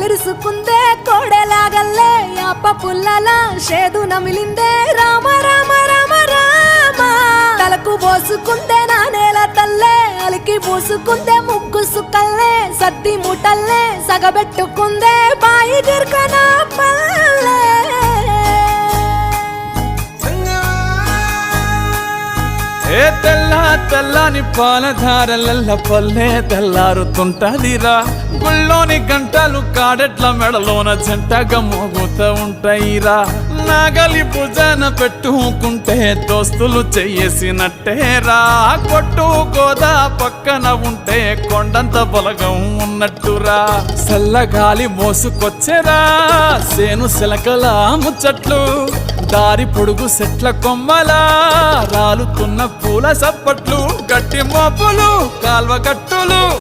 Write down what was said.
కళ్ళిరుసుకుందే కోడెలాగల్లే యాప పుల్లల షేదు నమిలిందే రామ రామ రామ రామ తలకు పోసుకుందే నా నేల తల్లే అలికి పూసుకుందే ముగ్గు సుక్కల్లే సత్తి ముటల్లే సగబెట్టుకుందే బాయి గిర్కన పల్లె ఏ తెల్ల తెల్లని పాలధారలల్ల పల్లె తెల్లారుతుంటదిరా గుళ్ళోని గంటలు కాడెట్ల మెడలోన జంటగా మోగుతూ ఉంటాయిరా నాగలి భుజాన పెట్టుకుంటే దోస్తులు చెయ్యేసినట్టేరా కొట్టు గోదా పక్కన ఉంటే కొండంత బలగం ఉన్నట్టురా చల్లగాలి మోసుకొచ్చెరా సేను సిలకల ముచ్చట్లు దారి పొడుగు సెట్ల కొమ్మలా రాలుతున్న పూల సప్పట్లు గట్టి మోపులు కాల్వ కట్టులు